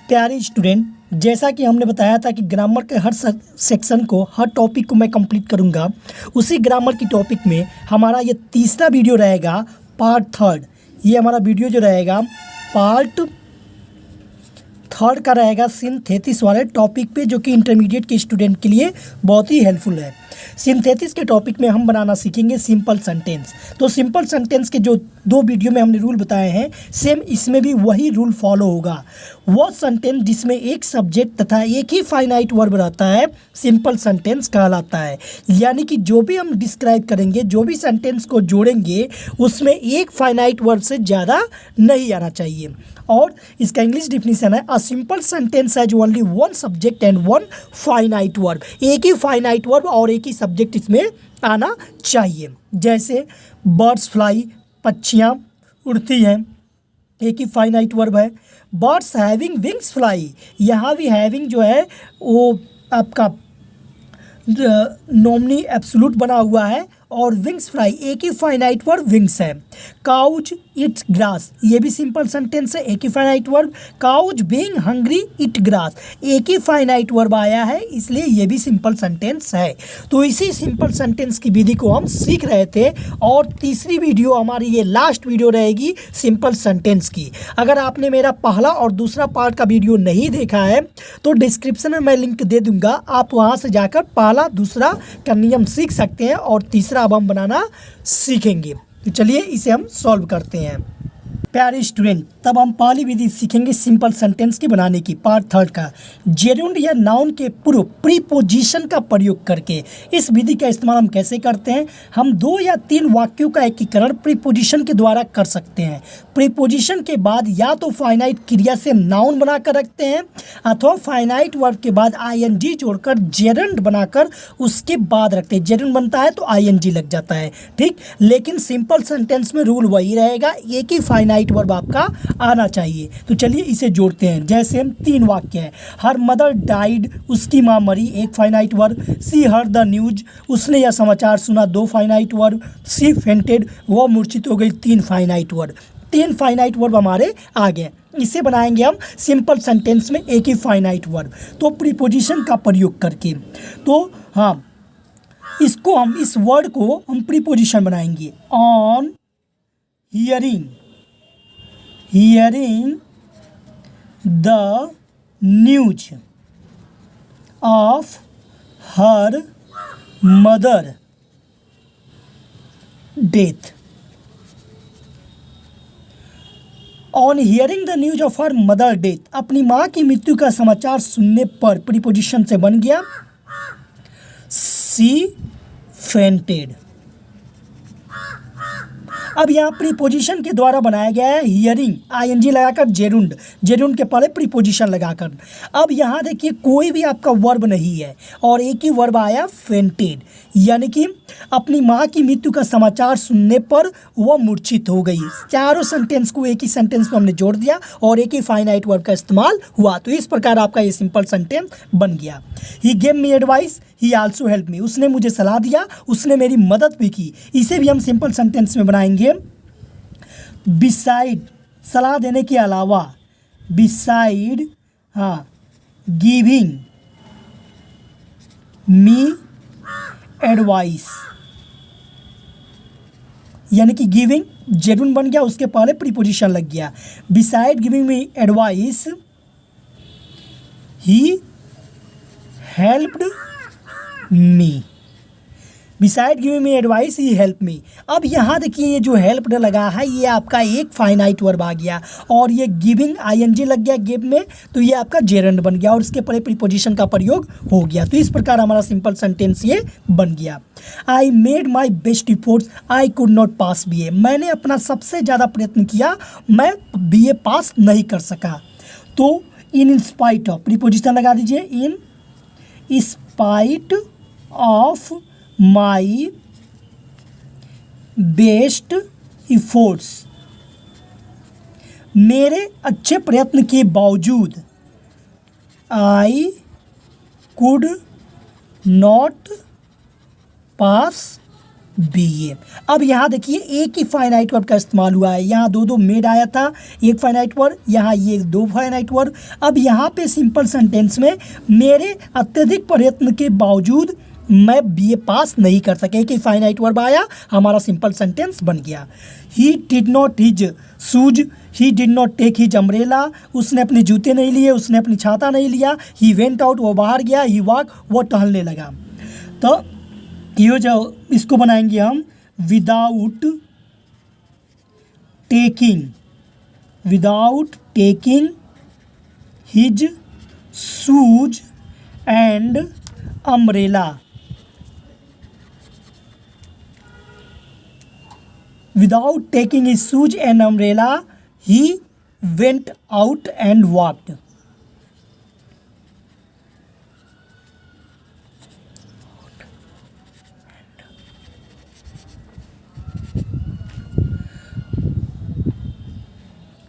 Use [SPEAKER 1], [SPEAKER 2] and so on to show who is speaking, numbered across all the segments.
[SPEAKER 1] प्यारे स्टूडेंट, जैसा कि हमने बताया था कि ग्रामर के हर सेक्शन को, हर टॉपिक को मैं कंप्लीट करूंगा। उसी ग्रामर की टॉपिक में हमारा ये तीसरा वीडियो रहेगा, पार्ट थर्ड। ये हमारा वीडियो जो रहेगा पार्ट थर्ड का रहेगा सिंथेसिस वाले टॉपिक पे, जो कि इंटरमीडिएट के स्टूडेंट के लिए बहुत ही हेल्पफुल है। सिंथेसिस के टॉपिक में हम बनाना सीखेंगे सिंपल सेंटेंस। तो सिंपल सेंटेंस के जो दो वीडियो में हमने रूल बताए हैं, सेम इसमें भी वही रूल फॉलो होगा। वो सेंटेंस जिसमें एक सब्जेक्ट तथा एक ही फाइनाइट वर्ब रहता है, सिंपल सेंटेंस कहलाता है। यानी कि जो भी हम डिस्क्राइब करेंगे, जो भी सेंटेंस को जोड़ेंगे, उसमें एक फाइनाइट वर्ब से ज़्यादा नहीं आना चाहिए। और इसका इंग्लिश डिफिनीशन है, a simple sentence has only one subject and one finite verb. एक ही फाइनाइट वर्ब और एक ही सब्जेक्ट इसमें आना चाहिए। जैसे बर्ड्स फ्लाई, पक्षियाँ उड़ती हैं, एक ही फाइनाइट वर्ब है। बर्ड्स हैविंग विंग्स फ्लाई, यहाँ भी हैविंग जो है वो आपका नॉमिनी एब्सोल्यूट बना हुआ है, और विंग्स फ्लाई एक ही फाइनाइट वर्ब विंग्स है। काउज इट्स ग्रास, ये भी सिंपल सेंटेंस है, एक ही finite verb. Cows being hungry eat grass, एक ही फाइनाइट वर्ब आया है, इसलिए ये भी सिंपल सेंटेंस है। तो इसी सिंपल सेंटेंस की विधि को हम सीख रहे थे, और तीसरी वीडियो हमारी ये लास्ट वीडियो रहेगी सिंपल सेंटेंस की। अगर आपने मेरा पहला और दूसरा पार्ट का वीडियो नहीं देखा है तो डिस्क्रिप्शन में मैं लिंक दे दूंगा, आप वहाँ से जाकर पहला दूसरा का नियम सीख सकते हैं, और तीसरा अब हम बनाना सीखेंगे। तो चलिए इसे हम सॉल्व करते हैं। प्यारे स्टूडेंट, तब हम पहली विधि सीखेंगे सिंपल सेंटेंस की बनाने की, पार्ट थर्ड का। जेरुंड या नाउन के पूर्व प्रीपोजिशन का प्रयोग करके। इस विधि का इस्तेमाल हम कैसे करते हैं? हम 2 या 3 वाक्यों का एकीकरण प्रीपोजिशन के द्वारा कर सकते हैं। प्रीपोजिशन के बाद या तो फाइनाइट क्रिया से नाउन बनाकर रखते हैं, अथवा फाइनाइट वर्ब के बाद आईएनजी जोड़कर जेरंड बनाकर उसके बाद रखते हैं। जेरंड बनता है तो आईएनजी लग जाता है, ठीक। लेकिन सिंपल सेंटेंस में रूल वही रहेगा, एक ही फाइनाइट वर्ब आपका आना चाहिए। तो चलिए इसे जोड़ते हैं। जैसे हम 3 वाक्य हैं। हर मदर डाइड, उसकी माँ मरी, एक finite verb. She heard the news, उसने यह समाचार सुना, 2 फाइनाइट वर्ब। सी फेंटेड, वह मूर्छित हो गई, 3 फाइनाइट वर्ब। 3 फाइनाइट वर्ब हमारे आ गए। इसे बनाएंगे हम सिंपल सेंटेंस में एक ही फाइनाइट वर्ब, तो प्रीपोजिशन का प्रयोग करके। तो हाँ, इसको हम, इस वर्ड को हम प्रीपोजिशन बनाएंगे। On hearing the news of her mother death. On hearing the news of her mother death, अपनी माँ की मृत्यु का समाचार सुनने पर, प्रीपोजिशन से बन गया सी फेंटेड। अब यहाँ प्रीपोजिशन के द्वारा बनाया गया है हियरिंग, आईएनजी लगाकर जेरुंड, जेरुंड के पहले प्रीपोजिशन लगाकर। अब यहाँ देखिए कोई भी आपका वर्ब नहीं है, और एक ही वर्ब आया फेंटेड, यानी कि अपनी माँ की मृत्यु का समाचार सुनने पर वह मूर्छित हो गई। चारों सेंटेंस को एक ही सेंटेंस में हमने जोड़ दिया, और एक ही फाइनाइट वर्ब का इस्तेमाल हुआ। तो इस प्रकार आपका ये सिंपल सेंटेंस बन गया। He gave me advice, he also help me, उसने मुझे सलाह दिया, उसने मेरी मदद भी की। इसे भी हम सिंपल सेंटेंस में बनाएंगे बिसाइड, सलाह देने के अलावा, बिसाइड, हाँ, गिविंग मी एडवाइस, यानी कि गिविंग जेरुन बन गया, उसके पहले प्रीपोजिशन लग गया। Beside giving me advice he helped me, beside giving me advice he help me. अब यहाँ देखिए ये जो हेल्प्ड लगा है, ये आपका एक फाइनाइट वर्ब आ गया, और ये गिविंग आईएनजी लग गया गिव में, तो ये आपका जेरंड बन गया, और इसके पहले प्रीपोजिशन का प्रयोग हो गया। तो इस प्रकार हमारा सिंपल सेंटेंस ये बन गया। I made my best efforts, I could not pass BA, मैंने अपना सबसे ज़्यादा प्रयत्न किया, मैं बीए पास नहीं कर सका। तो इन स्पाइट ऑफ, प्रीपोजिशन लगा दीजिए, in spite of my best efforts, मेरे अच्छे प्रयत्न के बावजूद, I could not pass BA। अब यहाँ देखिए एक ही फाइनाइट वर्ब का इस्तेमाल हुआ है, यहाँ दो मेड आया था, एक फाइनाइट वर्ब, यहाँ ये दो फाइनाइट वर्ब। अब यहाँ पे सिंपल सेंटेंस में मेरे अत्यधिक प्रयत्न के बावजूद मैं BA पास नहीं कर सके, एक ही फाइनाइट वर्ब आया, हमारा सिंपल सेंटेंस बन गया। He did not his shoes, he did not take his umbrella, उसने अपने जूते नहीं लिए, उसने अपनी छाता नहीं लिया। ही वेंट आउट, वो बाहर गया। ही वॉक, वो टहलने लगा। तो ये जो इसको बनाएंगे हम without taking his shoes and umbrella. Without taking his shoes and umbrella, he went out and walked.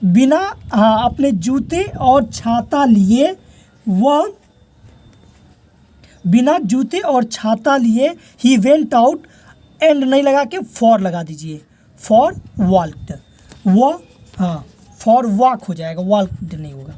[SPEAKER 1] बिना अपने जूते और छाता लिए वह बिना जूते और छाता लिए ही वेंट आउट, एंड नहीं लगा के फॉर लगा दीजिए, फॉर वॉल्ट, वो फॉर वॉक हो जाएगा, वॉल्ट नहीं होगा।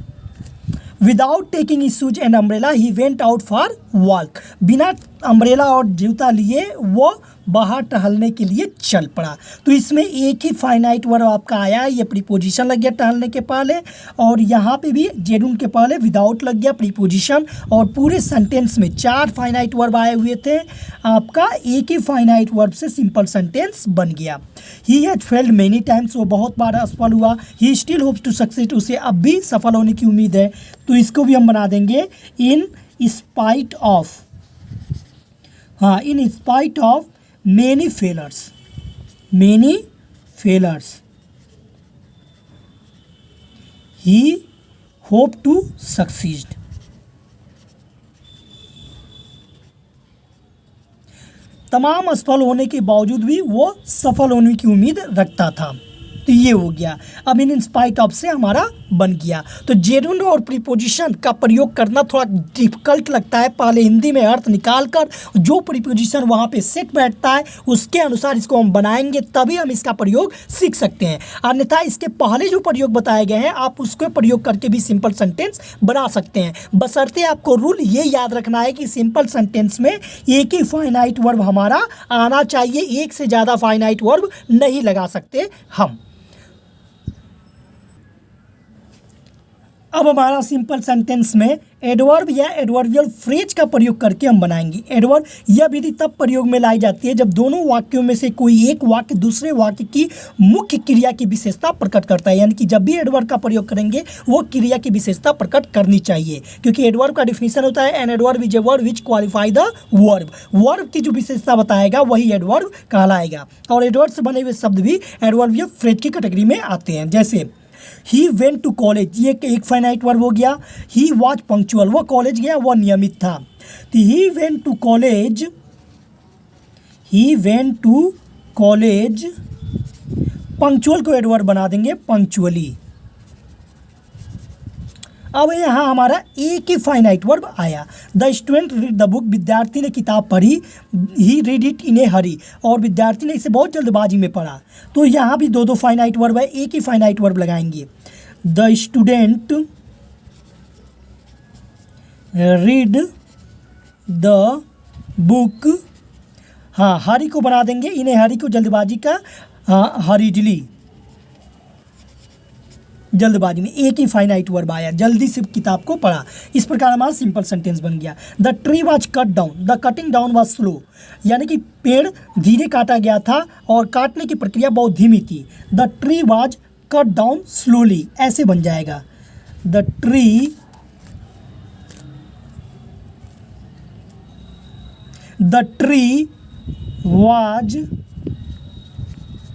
[SPEAKER 1] Without taking his shoes and umbrella he went out for walk, बिना अम्ब्रेला और जूता लिए वो बाहर टहलने के लिए चल पड़ा। तो इसमें एक ही फाइनाइट वर्ब आपका आया है, ये प्रीपोजिशन लग गया टहलने के पहले, और यहाँ पे भी जेडून के पहले विदाउट लग गया प्रीपोजिशन, और पूरे सेंटेंस में 4 फाइनाइट वर्ब आए हुए थे, आपका एक ही फाइनाइट वर्ब से सिंपल सेंटेंस बन गया। He has failed many times, वो बहुत बार असफल हुआ। He still hopes to succeed, उसे अब भी सफल होने की उम्मीद है। तो इसको भी हम बना देंगे in spite of, in spite of many failures, he hoped to succeed. तमाम असफल होने के बावजूद भी वो सफल होने की उम्मीद रखता था। तो ये हो गया। अब इन स्पाइट ऑफ से हमारा बन गया। तो जेरुन और प्रीपोजिशन का प्रयोग करना थोड़ा डिफिकल्ट लगता है, पहले हिंदी में अर्थ निकाल कर जो प्रीपोजिशन वहाँ पे सेट बैठता है उसके अनुसार इसको हम बनाएंगे, तभी हम इसका प्रयोग सीख सकते हैं। अन्यथा इसके पहले जो प्रयोग बताए गए हैं आप उसको प्रयोग करके भी सिंपल सेंटेंस बना सकते हैं, बशर्ते आपको रूल ये याद रखना है कि सिंपल सेंटेंस में एक ही फाइनाइट वर्ब हमारा आना चाहिए, एक से ज़्यादा फाइनाइट वर्ब नहीं लगा सकते हम। अब हमारा सिंपल सेंटेंस में एडवर्ब या एडवर्बियल फ्रेज का प्रयोग करके हम बनाएंगे। एडवर्ब यह विधि तब प्रयोग में लाई जाती है जब दोनों वाक्यों में से कोई एक वाक्य दूसरे वाक्य की मुख्य क्रिया की विशेषता प्रकट करता है, यानी कि जब भी एडवर्ब का प्रयोग करेंगे वो क्रिया की विशेषता प्रकट करनी चाहिए, क्योंकि एडवर्ब का डिफिनीशन होता है an adverb is a verb which qualify the verb. Verb की जो विशेषता बताएगा वही एडवर्ब कहलाएगा, और एडवर्ब से बने हुए शब्द भी एडवर्बियल फ्रेज की कैटेगरी में आते हैं। जैसे ही वेंट टू कॉलेज, ये एक फाइनाइट वर्ब हो गया। ही वॉज पंक्चुअल, वो कॉलेज गया, वो नियमित था। तो he went to college, punctual को एडवर्ब बना देंगे पंक्चुअली। अब यहाँ हमारा एक ही फाइनाइट वर्ब आया। The student read the book, विद्यार्थी ने किताब पढ़ी। ही रीड इट इन ए हरी, और विद्यार्थी ने इसे बहुत जल्दबाजी में पढ़ा। तो यहाँ भी दो फाइनाइट वर्ब है, एक ही फाइनाइट वर्ब लगाएंगे। The student read the book, हरी को बना देंगे इन ए हरी को जल्दबाजी का, हरीडली, जल्दबाजी में, एक ही फाइनाइट वर्ब आया, जल्दी से किताब को पढ़ा। इस प्रकार हमारा सिंपल सेंटेंस बन गया। The tree was cut down, the cutting down was slow, यानी कि पेड़ धीरे काटा गया था और काटने की प्रक्रिया बहुत धीमी थी। The tree was cut down slowly, ऐसे बन जाएगा। The tree was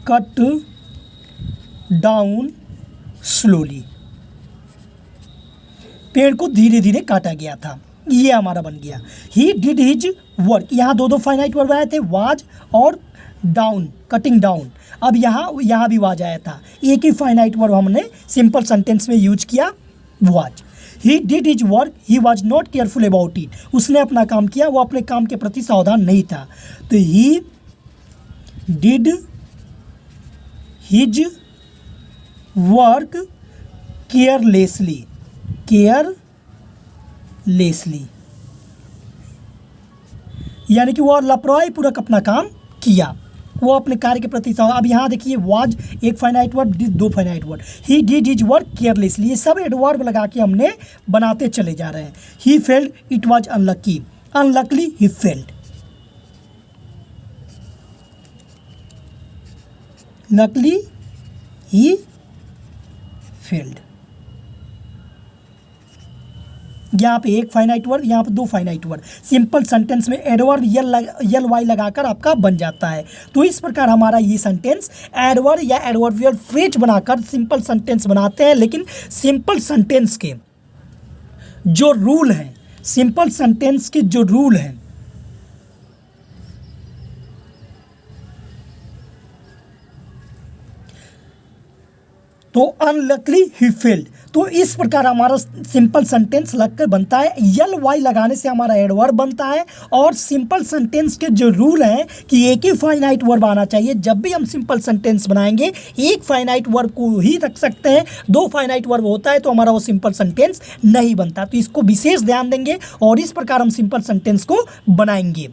[SPEAKER 1] cut down slowly, पेड़ को धीरे धीरे काटा गया था, ये हमारा बन गया। ही डिड हिज वर्क, यहाँ दो फाइनाइट वर्ब आए थे, वाज और डाउन, कटिंग डाउन। अब यहाँ भी वाज आया था, एक ही फाइनाइट वर्ब हमने सिंपल सेंटेंस में यूज किया, was. He did his work, he was not careful about it, उसने अपना काम किया, वो अपने काम के प्रति सावधान नहीं था। तो he did his work carelessly, यानी कि वो लापरवाही पूर्वक अपना काम किया, वो अपने कार्य के प्रति। अब यहाँ देखिए वाज एक फाइनाइट वर्ड, डिड दो finite word, he did his work carelessly, ये सब एडवर्ब लगा के हमने बनाते चले जा रहे हैं। He failed, it was unlucky, unluckily he failed, luckily he failed. यहाँ पे एक फाइनाइट वर्ड, यहाँ पे दो फाइनाइट वर्ड। सिंपल सेंटेंस में एडवर्ब यल वाई लगाकर आपका बन जाता है। तो इस प्रकार हमारा ये सेंटेंस एडवर्ब या एडवर्बियल फ्रेज बनाकर सिंपल सेंटेंस बनाते हैं। लेकिन सिंपल सेंटेंस के जो रूल हैं, सिंपल सेंटेंस के जो रूल हैं, तो अनलकली ही फेल्ड, तो इस प्रकार हमारा सिंपल सेंटेंस लगकर बनता है। यल वाई लगाने से हमारा एडवर्ब बनता है। और सिंपल सेंटेंस के जो रूल हैं कि एक ही फाइनाइट वर्ब आना चाहिए। जब भी हम सिंपल सेंटेंस बनाएंगे एक फाइनाइट वर्ब को ही रख सकते हैं। दो फाइनाइट वर्ब होता है तो हमारा वो सिंपल सेंटेंस नहीं बनता। तो इसको विशेष ध्यान देंगे और इस प्रकार हम सिंपल सेंटेंस को बनाएंगे।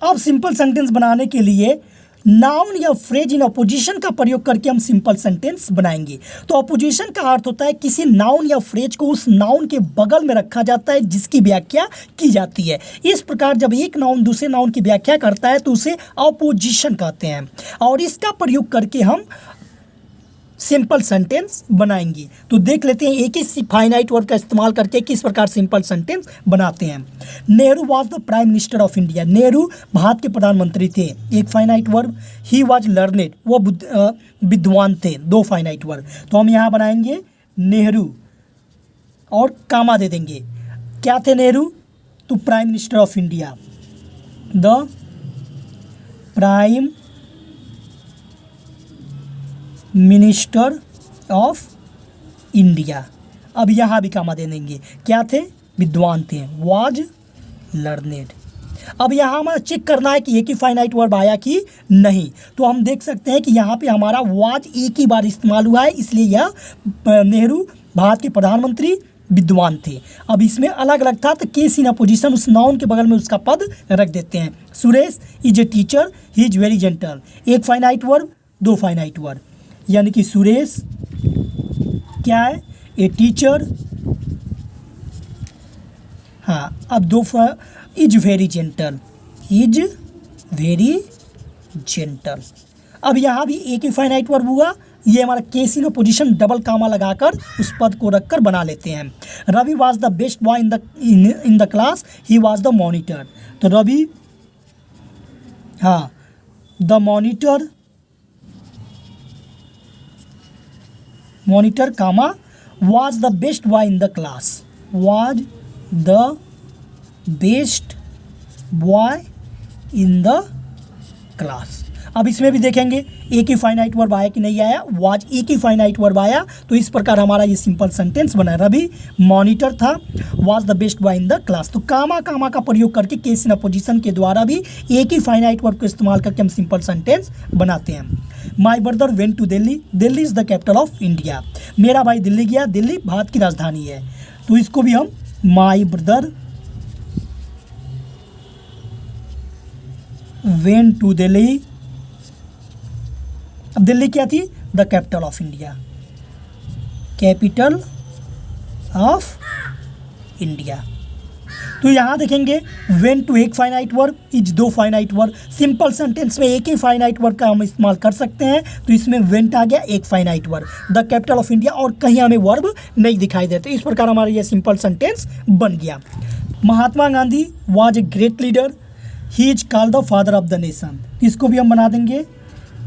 [SPEAKER 1] अब सिंपल सेंटेंस बनाने के लिए नाउन या फ्रेज इन अपोजिशन का प्रयोग करके हम सिंपल सेंटेंस बनाएंगे। तो अपोजिशन का अर्थ होता है किसी नाउन या फ्रेज को उस नाउन के बगल में रखा जाता है जिसकी व्याख्या की जाती है। इस प्रकार जब एक नाउन दूसरे नाउन की व्याख्या करता है तो उसे अपोजिशन कहते हैं। और इसका प्रयोग करके हम सिंपल सेंटेंस बनाएंगे। तो देख लेते हैं एक ही फाइनाइट वर्ड का इस्तेमाल करके किस प्रकार सिंपल सेंटेंस बनाते हैं। Nehru was the prime minister of India, Nehru Bharat के प्रधानमंत्री थे, एक finite word. He was learned, वो विद्वान थे, दो फाइनाइट वर्ड। तो हम यहाँ बनाएंगे नेहरू और कामा दे देंगे। क्या थे नेहरू? तो prime minister of India, the prime minister of India. अब यहाँ भी कामा दे देंगे। क्या थे? विद्वान थे, वाज लर्नेड। अब यहाँ हमें चेक करना है कि एक ही फाइनाइट वर्ब आया कि नहीं। तो हम देख सकते हैं कि यहाँ पे हमारा वाज एक ही बार इस्तेमाल हुआ है, इसलिए यह नेहरू भारत के प्रधानमंत्री विद्वान थे। अब इसमें अलग अलग था तो केस इन अपोजिशन, उस नाउन के बगल में उसका पद रख देते हैं। Suresh is a teacher, he is very gentle, एक फाइनाइट वर्ब दो फाइनाइट वर्ब, यानी कि सुरेश क्या है? A teacher. हाँ, अब दो is very gentle, is very gentle. अब यहाँ भी एक ही फाइनाइट वर्ब हुआ। ये हमारा case in position double comma लगाकर उस पद को रखकर बना लेते हैं। Ravi was the best boy in the class, he was the monitor. तो रवि, हाँ, the monitor, monitor comma was the best boy in the class, was the best boy in the class. अब इसमें भी देखेंगे एक ही फाइनाइट वर्ब आया कि नहीं आया। वाज एक ही फाइनाइट वर्ब आया, तो इस प्रकार हमारा ये सिंपल सेंटेंस बना। रवि मॉनिटर था, was the best boy in the class. तो कामा कामा का प्रयोग करके केस इन अपोजिशन के द्वारा भी एक ही फाइनाइट वर्ब को इस्तेमाल करके हम सिंपल सेंटेंस बनाते हैं। My brother went to Delhi, Delhi is the capital of India. मेरा भाई दिल्ली गया, दिल्ली भारत की राजधानी है। तो इसको भी हम my brother went to Delhi. अब दिल्ली क्या थी? The capital of India, capital of India. तो यहाँ देखेंगे वेंट टू एक फाइनाइट वर्ब, इज दो फाइनाइट वर्ब। सिंपल सेंटेंस में एक ही फाइनाइट वर्ब का हम इस्तेमाल कर सकते हैं। तो इसमें वेंट आ गया एक finite verb, the capital of India, और कहीं हमें वर्ब नहीं दिखाई देते। इस प्रकार हमारा यह सिंपल सेंटेंस बन गया। Mahatma Gandhi was a great leader, he is called the father of the nation. इसको भी हम बना देंगे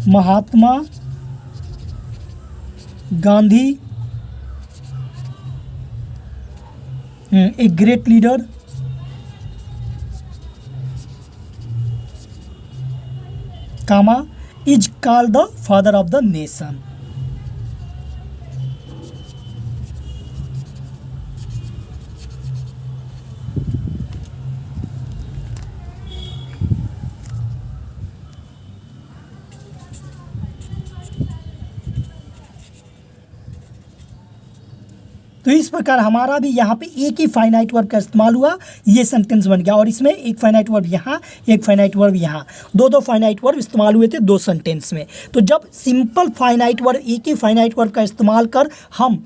[SPEAKER 1] Mahatma Gandhi a great leader, comma is called the father of the nation. तो इस प्रकार हमारा भी यहाँ पे एक ही फाइनाइट वर्ब का इस्तेमाल हुआ, ये सेंटेंस बन गया। और इसमें एक फाइनाइट वर्ब यहाँ, एक फाइनाइट वर्ब यहाँ, दो फाइनाइट वर्ब इस्तेमाल हुए थे दो सेंटेंस में। तो जब सिंपल फाइनाइट वर्ब, एक ही फाइनाइट वर्ब का इस्तेमाल कर हम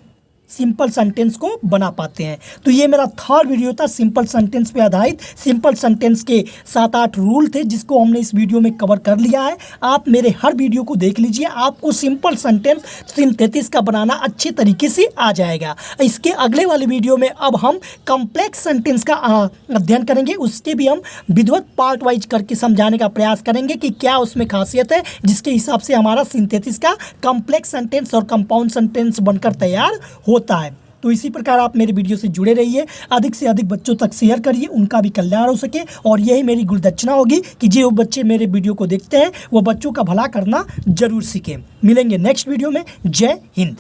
[SPEAKER 1] सिंपल सेंटेंस को बना पाते हैं। तो ये मेरा थर्ड वीडियो था सिंपल सेंटेंस पे आधारित। सिंपल सेंटेंस के 7-8 रूल थे जिसको हमने इस वीडियो में कवर कर लिया है। आप मेरे हर वीडियो को देख लीजिए, आपको सिंपल सेंटेंस सिंथेसिस का बनाना अच्छे तरीके से आ जाएगा। इसके अगले वाले वीडियो में अब हम कॉम्प्लेक्स सेंटेंस का अध्ययन करेंगे, उसके भी हम विधिवत पार्ट वाइज करके समझाने का प्रयास करेंगे कि क्या उसमें खासियत है जिसके हिसाब से हमारा सिंथेसिस का कॉम्प्लेक्स सेंटेंस और कंपाउंड सेंटेंस बनकर तैयार होता है। तो इसी प्रकार आप मेरे वीडियो से जुड़े रहिए, अधिक से अधिक बच्चों तक शेयर करिए, उनका भी कल्याण हो सके। और यही मेरी गुलदक्षिणा होगी कि जो बच्चे मेरे वीडियो को देखते हैं वो बच्चों का भला करना जरूर सीखें। मिलेंगे नेक्स्ट वीडियो में। जय हिंद।